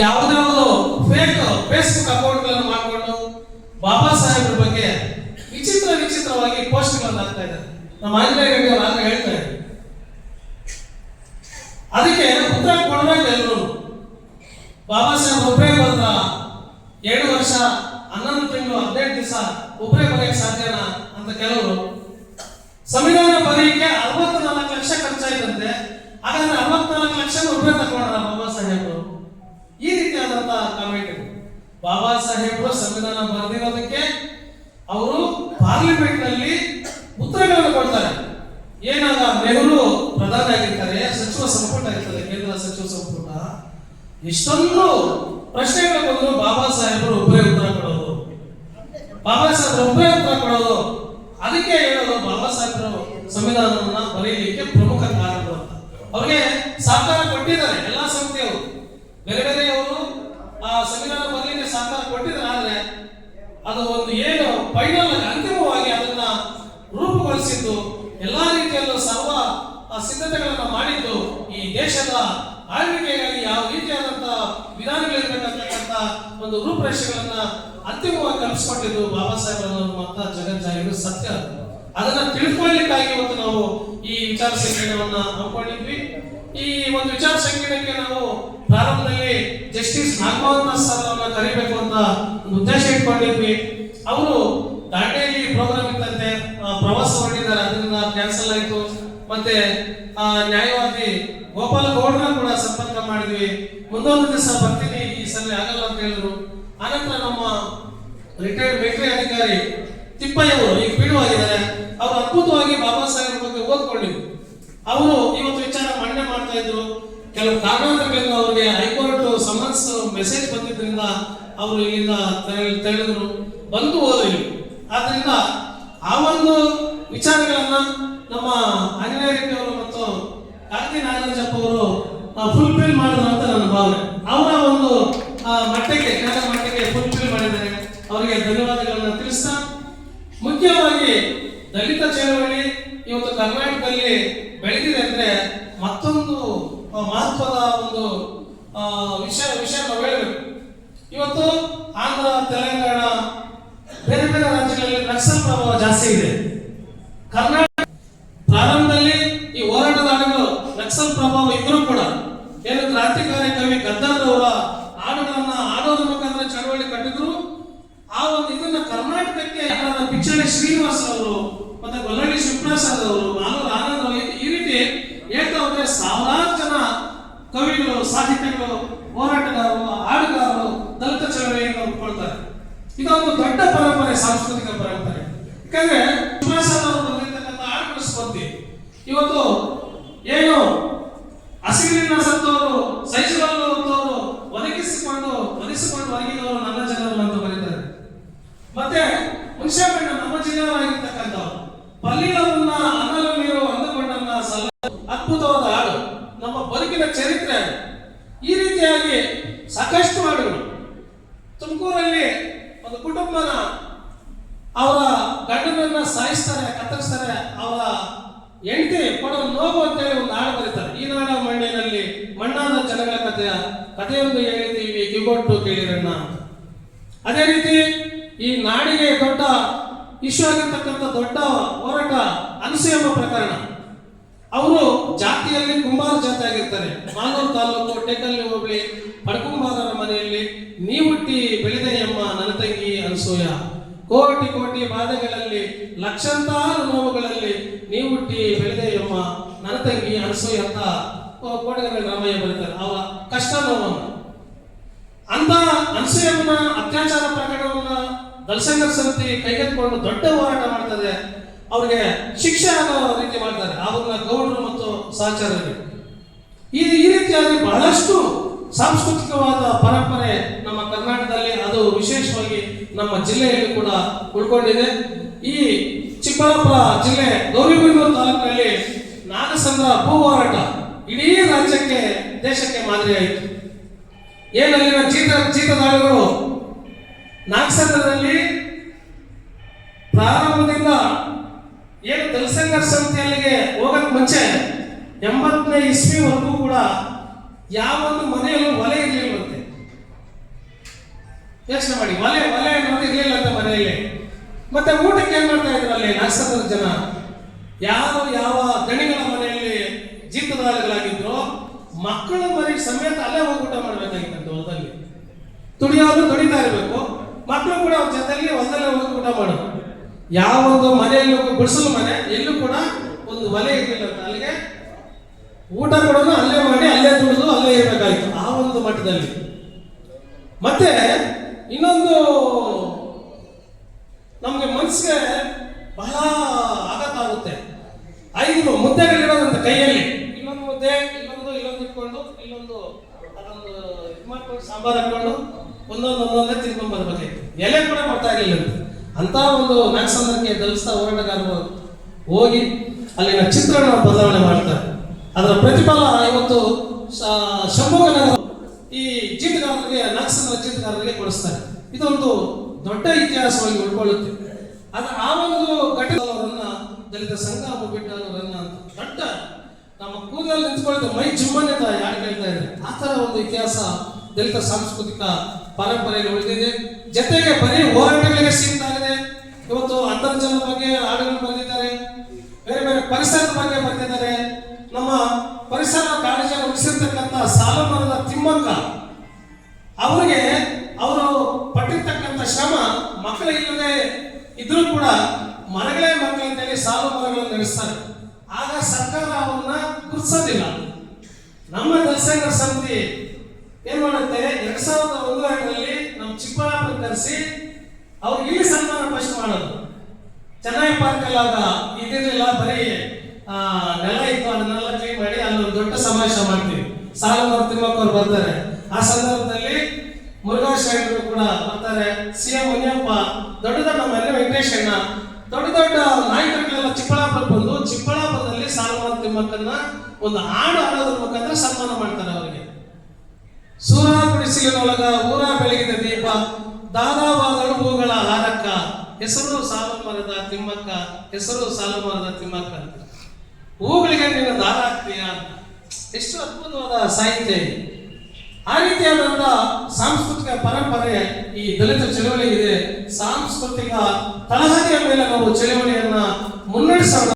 ಯಾವುದಾದ್ರು fake Facebook ಅಕೌಂಟ್ಗಳನ್ನು ಮಾಡಿಕೊಂಡು ಬಾಬಾ ಸಾಹೇಬ್ರ ಬಗ್ಗೆ ವಿಚಿತ್ರವಾಗಿ ಪೋಸ್ಟ್ಗಳನ್ನು ಹಾಕ್ತಾ ಇದ್ದಾರೆ. ನಮ್ಮ ಆಂಜನೇಯ ರೆಡ್ಡಿ ಅವರು ಆಗ ಹೇಳ್ತಾರೆ, ಅದಕ್ಕೆ ಉತ್ತರ ಕೊಡಬೇಕು ಎಲ್ಲರೂ. ಬಾಬಾ ಸಾಹೇಬ್ ಒಬ್ಬರೇ ಬಂದ 7 ವರ್ಷ 11 ತಿಂಗಳು 15 ದಿವಸ ಒಬ್ಬರೇ ಬರೆಯಕ್ಕೆ ಸಾಧ್ಯನಾ ಅಂತ ಕೆಲವರು. ಸಂವಿಧಾನ ಬರೆಯಕ್ಕೆ 64 ಲಕ್ಷ ಖರ್ಚಾಯ್ತಂತೆ, ಹಾಗಾದ್ರೆ 64 ಲಕ್ಷ ಒಬ್ಬರೇ ತಗೊಂಡ್ರ ಬಾಬಾ ಸಾಹೇಬರು? ಈ ರೀತಿಯಾದಂತಹ ಕಾಮೆಂಟ್. ಬಾಬಾ ಸಾಹೇಬರು ಸಂವಿಧಾನ ಬರೆದಿರೋದಕ್ಕೆ ಅವರು ಪಾರ್ಲಿಮೆಂಟ್ ನಲ್ಲಿ ಉತ್ತರಗಳನ್ನು ಕೊಡ್ತಾರೆ. ಏನಾಗ ನೆಹರು ಪ್ರಧಾನಿ ಆಗಿರ್ತಾರೆ, ಸಚಿವ ಸಂಪುಟ ಇರ್ತದೆ, ಕೇಂದ್ರ ಸಚಿವ ಸಂಪುಟ, ಇಷ್ಟೊಂದು ಪ್ರಶ್ನೆಗಳು ಬಂದ್ರು ಬಾಬಾ ಸಾಹೇಬರು ಒಬ್ಬರೇ ಉತ್ತರ ಕೊಡೋದು, ಬಾಬಾ ಸಾಹೇಬರು ಒಬ್ಬರೇ ಉತ್ತರ ಕೊಡೋದು. ಅದಕ್ಕೆ ಹೇಳೋದು ಬಾಬಾ ಸಾಹೇಬರು ಸಂವಿಧಾನವನ್ನ ಬರೆಯಲಿಕ್ಕೆ ಪ್ರಮುಖ ಕಾರಣಗಳು ಅಂತ. ಅವ್ರಿಗೆ ಸಹಕಾರ ಕೊಟ್ಟಿದ್ದಾರೆ ಎಲ್ಲಾ ಸಂಸ್ಥೆಯವರು, ಬೇರೆ ಬೇರೆಯವರು ಆ ಸಂವಿಧಾನ ಬರಲಿಕ್ಕೆ ಸಹಕಾರ ಕೊಟ್ಟಿದ್ದಾರೆ. ಆದ್ರೆ ಅದು ಒಂದು ಏನು ಫೈನಲ್ ಅಂತಿಮವಾಗಿ ಅದನ್ನ ರೂಪುಗೊಳಿಸಿದ್ದು, ಎಲ್ಲಾ ರೀತಿಯಲ್ಲೂ ಸರ್ವ ಸಿದ್ಧತೆಗಳನ್ನ ಮಾಡಿದ್ದು, ಈ ದೇಶದ ಆಳ್ವಿಕೆಗಾಗಿ ಯಾವ ರೀತಿಯಾದಂತಹ ವಿಧಾನಗಳಿರ್ಬೇಕಂತಕ್ಕಂಥ ಒಂದು ರೂಪರೇಷೆಗಳನ್ನ ಅಂತಿಮವಾಗಿ ಕಲ್ಪಿಸ್ಕೊಟ್ಟಿದ್ದು ಬಾಬಾ ಸಾಹೇಬ್ ಮತ್ತ ಜಗಜ್ಜಾಹಿರು ಸತ್ಯ. ಅದನ್ನ ತಿಳ್ಕೊಳ್ಳಿಕ್ಕಾಗಿ ಇವತ್ತು ನಾವು ಈ ವಿಚಾರ ಸಂಕಿರಣವನ್ನ ಹಮ್ಮಿಕೊಂಡಿದ್ವಿ. ಈ ಒಂದು ವಿಚಾರ ಸಂಕಿರಣಕ್ಕೆ ನಾವು ಪ್ರಾರಂಭದಲ್ಲಿ ಜಸ್ಟಿಸ್ ನಾಗಮೋಹನ್ ಸರ್ ಅವರನ್ನ ಕರಿಬೇಕು ಅಂತ ಒಂದು ಉದ್ದೇಶ ಇಟ್ಕೊಂಡಿದ್ವಿ. ಅವರು ದಾಂಡೇಲಿ ಪ್ರೋಗ್ರಾಮ್ ಇತ್ತಂತೆ, ಪ್ರವಾಸ ಹೊರಟಿದ್ದಾರೆ, ಅದರಿಂದ ಕ್ಯಾನ್ಸಲ್ ಆಯ್ತು. ಮತ್ತೆ ನ್ಯಾಯವಾದಿ ಗೋಪಾಲ್ ಗೌಡ್ರ ಕೂಡ ಸಂಪರ್ಕ ಮಾಡಿದ್ವಿ, ಮುಂದೊಂದು ದಿವಸ ಬರ್ತೀನಿ, ಈ ಸಲ ಆಗಲ್ಲ ಅಂತ ಹೇಳಿದ್ರು. ಆನಂತರ ನಮ್ಮ ರಿಟೈರ್ಡ್ ಮಿಲಿಟರಿ ಅಧಿಕಾರಿ ತಿಪ್ಪಯ್ಯ ಅವರು ಈಗ ಬಿಡುವಾಗಿದ್ದಾರೆ, ಅವರು ಅದ್ಭುತವಾಗಿ ಬಾಬಾ ಸಾಹೇಬ್ ಬಗ್ಗೆ ಓದ್ಕೊಂಡಿದ್ರು. ಅವರು ಇವತ್ತು ವಿಚಾರ ಮಂಡನೆ ಮಾಡ್ತಾ ಇದ್ರು. ಕೆಲವು ಕಾರಣಾಂತರಗಳಿಂದ ಅವರಿಗೆ ಹೈಕೋರ್ಟ್ ಸಮನ್ಸ್ ಮೆಸೇಜ್ ಬಂದಿದ್ರಿಂದ ಅವರು ಇಲ್ಲಿಂದ ತೆಗೆದ್ರು, ಬಂದು ಹೋದ್ರು. ಆದ್ರಿಂದ ಆ ಒಂದು ವಿಚಾರಗಳನ್ನ ನಮ್ಮ ಆಂಜನೇಯ ರೆಡ್ಡಿ ಅವರು ಮತ್ತು ಕಾರ್ತಿ ನಾಗರಾಜಪ್ಪ ಅವರು ಫುಲ್ಫಿಲ್ ಮಾಡಿದ್ರು ಅಂತ ನನ್ನ ಭಾವನೆ. ಅವರ ಒಂದು ಮಟ್ಟಕ್ಕೆ ಫುಲ್ಫಿಲ್ ಮಾಡಿದ್ದಾರೆ, ಅವರಿಗೆ ಧನ್ಯವಾದಗಳನ್ನ ತಿಳಿಸ್ತಾ, ಮುಖ್ಯವಾಗಿ ದಲಿತ ಚಳವಳಿ ಇವತ್ತು ಕರ್ನಾಟಕದಲ್ಲಿ ಬೆಳೆದಿದೆ ಅಂದ್ರೆ ಮತ್ತೊಂದು ಮಹತ್ವದ ಒಂದು ವಿಷಯ ನಾವು ಹೇಳಬೇಕು. ಇವತ್ತು ಆಂಧ್ರ, ತೆಲಂಗಾಣ, ಬೇರೆ ಬೇರೆ ರಾಜ್ಯಗಳಲ್ಲಿ ನಕ್ಸಲ್ ಪ್ರಭಾವ ಜಾಸ್ತಿ ಇದೆ. ಕರ್ನಾಟಕ ಪ್ರಾರಂಭದಲ್ಲಿ ಈ ಹೋರಾಟದ ಹಾಡುಗಳು ನಕ್ಸಲ್ ಪ್ರಭಾವ ಇದ್ರೂ ಕೂಡ ಏನು ಕ್ರಾಂತಿಕಾರಿ ಕವಿ ಗದ್ದಾರ್ ಅವರ ಹಾಡುಗಳನ್ನ ಹಾಡೋದ್ರ ಮುಖಾಂತರ ಚಳವಳಿ ಕಟ್ಟಿದ್ರು. ಆ ಒಂದು ಇದನ್ನ ಕರ್ನಾಟಕಕ್ಕೆ ಪಿಚ್ಚಳ್ಳಿ ಶ್ರೀನಿವಾಸ್ ಅವರು ಮತ್ತೆ ಗೊಲ್ಲಳ್ಳಿ ಶಿವಪ್ರಸಾದ್ ಅವರು, ಮಾನೂರು ಆನಂದ್ ಅವರು, ಈ ರೀತಿ ಹೇಳ್ತಾ ಹೋದ್ರೆ ಸಾವಿರಾರು ಜನ ಕವಿಗಳು, ಸಾಹಿತ್ಯಗಳು, ಹೋರಾಟಗಾರರು, ಹಾಡುಗಾರರು ದಲಿತ ಚಳವಳಿಯನ್ನು ಒಪ್ಕೊಳ್ತಾರೆ. ಇದೊಂದು ದೊಡ್ಡ ಪರಂಪರೆ, ಸಾಂಸ್ಕೃತಿಕ ಪರಂಪರೆ. ಯಾಕಂದ್ರೆ ಶಿವಪ್ರಸಾದ್ ಅವರು ಬಂದಿರ್ತಕ್ಕಂಥ ಹಾಡುಗಳ ಸ್ಪರ್ಧೆ ಇವತ್ತು ಏನು ಹಸಿರಿನ ಸತ್ತವರು, ಸೈಜುಗಳನ್ನು ಹೊತ್ತವರು, ಒದಗಿಸಿಕೊಂಡು ಒದಗಿದವರು ನನ್ನ ಜನರು ಅಂತ ಬರೀತಾರೆ. ಮತ್ತೆ ಹುಣಸೆಹಣ್ಣ ನಮ್ಮ ಜಿಲ್ಲೆಯವರಾಗಿರ್ತಕ್ಕಂಥವ್ರು, ಪಲ್ಲಿಲವನ್ನ ಅನ್ನಲು ನೀರು ಅಂದುಕೊಂಡನ್ನ ಸಲ್ಲ, ಅದ್ಭುತವಾದ ಹಾಡು, ನಮ್ಮ ಬದುಕಿನ ಚರಿತ್ರೆ. ಈ ರೀತಿಯಾಗಿ ಸಾಕಷ್ಟು ಹಾಡುಗಳು. ತುಮಕೂರಲ್ಲಿ ಒಂದು ಕುಟುಂಬನ ಅವರ ಗಂಡನನ್ನ ಸಾಯಿಸ್ತಾರೆ, ಕತ್ತರಿಸ್ತಾರೆ, ಅವರ ಹೆಂಡತಿ ಪಡೋ ನೋವು ಅಂತೇಳಿ ಒಂದು ಹಾಡು ಬರೀತಾರೆ. ಈ ನಾಡ ಮಣ್ಣಿನಲ್ಲಿ ಮಣ್ಣಾದ ಜನಗಳ ಕಥೆಯೊಂದು ಹೇಳಿದ್ದೀವಿ, ಕಿಗೊಟ್ಟು ಕೇಳಿರಣ್ಣ. ಅದೇ ರೀತಿ ಈ ನಾಡಿಗೆ ದೊಡ್ಡ ಇಶ್ಯೂ ಆಗಿರ್ತಕ್ಕಂಥ ದೊಡ್ಡ ಹೋರಾಟ ಅನಸೂಯಮ್ಮ ಪ್ರಕರಣ. ಅವರು ಜಾತಿಯಲ್ಲಿ ಕುಂಬಾರ ಜಾತಿ ಆಗಿರ್ತಾರೆ. ಮಾನೂರು ತಾಲೂಕು ಟೇಕಲ್ಲಿ ಹೋಬಳಿ ಪಡ್ಕುಂಬಾರರ ಮನೆಯಲ್ಲಿ ನೀವುಟ್ಟಿ ಬೆಳೆದೆಯಮ್ಮ ನನ್ನ ತಂಗಿ ಅನಸೂಯ, ಕೋಟಿ ಕೋಟಿ ಬಾಧೆಗಳಲ್ಲಿ ಲಕ್ಷಾಂತರ ನೋವುಗಳಲ್ಲಿ ನೀವುಟ್ಟಿ ಬೆಳೆದೆಯಮ್ಮ ನನ್ನ ತಂಗಿ ಅನಸೂಯ ಅಂತ ಕೋಟೆಗರ ರಾಮಯ್ಯ ಬರೀತಾರೆ ಅವರ ಕಷ್ಟ ನೋವನ್ನು. ಅಂತ ಅನಸೂಯಮ್ಮನ ಅತ್ಯಾಚಾರ ಪ್ರಕರಣವನ್ನ ದಳಸಂಘರ್ಷ ಸಮಿತಿ ಕೈಗೆತ್ತಿಕೊಂಡು ದೊಡ್ಡ ಹೋರಾಟ ಮಾಡ್ತದೆ. ಅವ್ರಿಗೆ ಶಿಕ್ಷೆ ಆಗೋ ರೀತಿ ಮಾಡ್ತಾರೆ ಅವ್ರನ್ನ ಗೌಡರು ಮತ್ತು ಸಹಚರರಿಗೆ. ಈ ರೀತಿಯಾಗಿ ಬಹಳಷ್ಟು ಸಾಂಸ್ಕೃತಿಕವಾದ ಪರಂಪರೆ ನಮ್ಮ ಕರ್ನಾಟಕದಲ್ಲಿ, ಅದು ವಿಶೇಷವಾಗಿ ನಮ್ಮ ಜಿಲ್ಲೆಯಲ್ಲಿ ಕೂಡ ಉಳ್ಕೊಂಡಿದೆ. ಈ ಚಿಕ್ಕಬಳ್ಳಾಪುರ ಜಿಲ್ಲೆ ಗೌರಿಬಿದನೂರು ತಾಲೂಕಿನಲ್ಲಿ ನಾಗಸಂದ್ರ ಭೂ ಹೋರಾಟ ಇಡೀ ರಾಜ್ಯಕ್ಕೆ, ದೇಶಕ್ಕೆ ಮಾದರಿಯಾಯಿತು. ಏನಲ್ಲಿನ ಜೀತದಾಳಿಗಳು ನಾಗಸಂದ್ರದಲ್ಲಿ ಪ್ರಾರಂಭದಿಂದ ಏನು ದಳಸಂಘರ್ಷ ಸಮಿತಿಯಲ್ಲಿಗೆ ಹೋಗಕ್ ಮುಂಚೆ 80ನೇ ಇಸ್ವಿವರೆಗೂ ಕೂಡ ಯಾವೊಂದು ಮನೆಯಲ್ಲೂ ಒಲೆ ಇರಲಿಲ್ಲಂತೆ. ಯೋಚನೆ ಮಾಡಿ, ಒಲೆ ಅನ್ನೋದು ಇರಲಿಲ್ಲ ಅಂತ ಮನೆಯಲ್ಲಿ. ಮತ್ತೆ ಊಟಕ್ಕೆ ಏನ್ ಮಾಡ್ತಾ ಇದ್ರು ಅಲ್ಲಿ ನಾಲ್ಕು ಜನ? ಯಾವ ದಣಿಗಳ ಮನೆಯಲ್ಲಿ ಜೀತದಾಳುಗಳಾಗಿದ್ರು ಮಕ್ಕಳ ಮರಿ ಸಮೇತ ಅಲ್ಲೇ ಹೋಗಿ ಊಟ ಮಾಡ್ಬೇಕಾಗಿತ್ತು ಹೊಲದಲ್ಲಿ. ದುಡಿಯೋರು ದುಡಿತಾ ಇರಬೇಕು, ಮಕ್ಕಳು ಕೂಡ ಅವ್ರ ಜೊತೆಲಿ ಹೊಲದಲ್ಲೇ ಹೋಗಿ ಊಟ ಮಾಡೋದು. ಯಾವೊಂದು ಮನೆಯಲ್ಲೂ ಗುಡಿಸಲು ಮನೆ ಎಲ್ಲೂ ಕೂಡ ಒಂದು ಒಲೆ ಇರಲಿಲ್ಲ ಅಂತ, ಅಲ್ಲಿಗೆ ಊಟ ಕೂಡ ಅಲ್ಲೇ ಮಾಡಿ ಅಲ್ಲೇ ದುಡಿದು ಅಲ್ಲೇ ಇರಬೇಕಾಗಿತ್ತು ಆ ಒಂದು ಮಟ್ಟದಲ್ಲಿ. ಮತ್ತೆ ಇನ್ನೊಂದು ನಮ್ಗೆ ಮನಸ್ಸಿಗೆ ಬಹಳ ಆಘಾತ ಆಗುತ್ತೆ. 5 ಮುದ್ದೆಗಳಿರೋದಂತ ಕೈಯಲ್ಲಿ, ಇನ್ನೊಂದು ಮುದ್ದೆ ಇನ್ನೊಂದು ಇಟ್ಕೊಂಡು ಇಲ್ಲೊಂದು ಅದೊಂದು ಇದು ಮಾಡ್ಕೊಂಡು ಸಾಂಬಾರು ಹಾಕೊಂಡು ಒಂದೊಂದೇ ತಿನ್ಕೊಂಡು ಬರ್ಬೇಕಾಗಿತ್ತು. ಎಲೆ ಕೂಡ ಬರ್ತಾ ಇರಲಿಲ್ಲ ಅಂತ ಒಂದು ನಾಲ್ಕು ದಲಿಸ್ತಾ ಹೋರಾಟಗಾರರು ಹೋಗಿ ಅಲ್ಲಿನ ಚಿತ್ರಣ ಬದಲಾವಣೆ ಮಾಡ್ತಾರೆ. ಅದರ ಪ್ರತಿಫಲ ಇವತ್ತು ಶಂಭುಗನ ಈ ಜೀತಗಾರರಿಗೆ ನಾಲ್ಕು ಜೀತಗಾರರಿಗೆ ಕೊಡಿಸ್ತಾರೆ. ಇದೊಂದು ದೊಡ್ಡ ಇತಿಹಾಸವಾಗಿ ಉಳ್ಕೊಳ್ಳುತ್ತೆ. ಆ ಒಂದು ಘಟನೆಯವರನ್ನ ದಲಿತ ಸಂಘ ಮುಗ್ಬಿಟ್ಟವರನ್ನ ಅಂತ ದೊಡ್ಡ ನಮ್ಮ ಕೂದಲಲ್ಲಿ ನಿಂತ್ಕೊಳ್ತಾ ಮೈ ಜುಮ್ಮನೆ ಯಾರು ಹೇಳ್ತಾ ಇದ್ದಾರೆ. ಆ ತರ ಒಂದು ಇತಿಹಾಸ ದಲಿತ ಸಾಂಸ್ಕೃತಿಕ ಪರಂಪರೆಯಲ್ಲಿ ಉಳಿದಿದೆ. ಜೊತೆಗೆ ಬರೀ ಹೋರಾಟಗಳಿಗೆ ಸೀಮಿತ ಆಗಿದೆ. ಇವತ್ತು ಅಂತರ್ಜಲದ ಬಗ್ಗೆ ಹಾಡುಗಳು ಬರೆದಿದ್ದಾರೆ, ಬೇರೆ ಪರಿಸರದ ಬಗ್ಗೆ ಬರೆದಿದ್ದಾರೆ. ನಮ್ಮ ಪರಿಸರ ಕಾಳಜಿಯನ್ನು ಉಳಿಸಿರ್ತಕ್ಕಂಥ ಸಾಲುಮರದ ತಿಮ್ಮಕ್ಕ ಅವರಿಗೆ ಅವರು ಪಟ್ಟಿರ್ತಕ್ಕಂಥ ಶ್ರಮ ಮಕ್ಕಳಿಲ್ಲದೆ ಇದ್ರೂ ಕೂಡ ಮರಗಳೇ ಮಕ್ಕಳಂತೇಳಿ ಸಾಲು ಮರಗಳನ್ನು ನಡೆಸ್ತಾರೆ. ಆಗ ಸರ್ಕಾರ ಅವನ್ನ ಗುರುತಿಸೋದಿಲ್ಲ. ನಮ್ಮ ದಲಿತ ಸಮಿತಿ ಏನ್ ಮಾಡುತ್ತೆ, 2001ರಲ್ಲಿ ನಮ್ಮ ಚಿಕ್ಕಬಳ್ಳಾಪುರ ಕರೆಸಿ ಅವ್ರಿಗೆ ಇಲ್ಲಿ ಸನ್ಮಾನ ಫಸ್ಟ್ ಮಾಡೋದು. ಚೆನ್ನೈ ಪಾರ್ಕ್ ಅಲ್ಲಾಗ ಇದಿರಲಿಲ್ಲ, ಬರೀ ನೆಲ ಇತ್ತು, ಅದನ್ನೆಲ್ಲ ಕ್ಲೀನ್ ಮಾಡಿ ಅಲ್ಲೊಂದು ದೊಡ್ಡ ಸಮಾವೇಶ ಮಾಡ್ತೀವಿ. ಸಾಲುಮರ ತಿಮ್ಮಕ್ಕ ಅವ್ರು ಬರ್ತಾರೆ. ಆ ಸಂದರ್ಭದಲ್ಲಿ ಮುರುಘಾ ಶರಣರು ಕೂಡ ಬರ್ತಾರೆ, CM ಮುನಿಯಪ್ಪ, ದೊಡ್ಡ ನಮ್ಮೆಲ್ಲ ವೆಂಕಟೇಶಣ್ಣ, ದೊಡ್ಡ ನಾಯಕರುಗಳೆಲ್ಲ ಚಿಕ್ಕಬಳ್ಳಾಪುರ ಬಂದು ಚಿಕ್ಕಬಳ್ಳಾಪುರದಲ್ಲಿ ಸಾಲುಮರ ತಿಮ್ಮಕ್ಕನ್ನ ಒಂದು ಹಾಡು ಹಾಡೋದ್ರ ಮುಖಾಂತರ ಸನ್ಮಾನ ಮಾಡ್ತಾರೆ. ಅವರಿಗೆ ಸೂರ ಗುಡಿಸಿಲಿನೊಳಗ ಊರ ಬೆಳಗಿದ ದೀಪ, ದಾದಾವಾದಳು ಹೂಗಳ ಹಾರಕ್ಕ, ಹೆಸರು ಸಾಲುಮರದ ತಿಮ್ಮಕ್ಕ, ಹೆಸರು ಸಾಲುಮರದ ತಿಮ್ಮಕ್ಕ ಅಂತ. ಹೂಗಳಿಗೆ ನೀನು ದಾರ ಹಾಕ್ತೀಯ ಅಂತ. ಎಷ್ಟು ಅದ್ಭುತವಾದ ಸಾಹಿತ್ಯ ಇದೆ. ಆ ರೀತಿಯಾದಂತ ಸಾಂಸ್ಕೃತಿಕ ಪರಂಪರೆ ಈ ದಲಿತ ಚಳವಳಿ ಇದೆ. ಸಾಂಸ್ಕೃತಿಕ ತಳಹದಿಯ ಮೇಲೆ ನಾವು ಚಳವಳಿಯನ್ನ ಮುನ್ನಡೆಸೋಣ.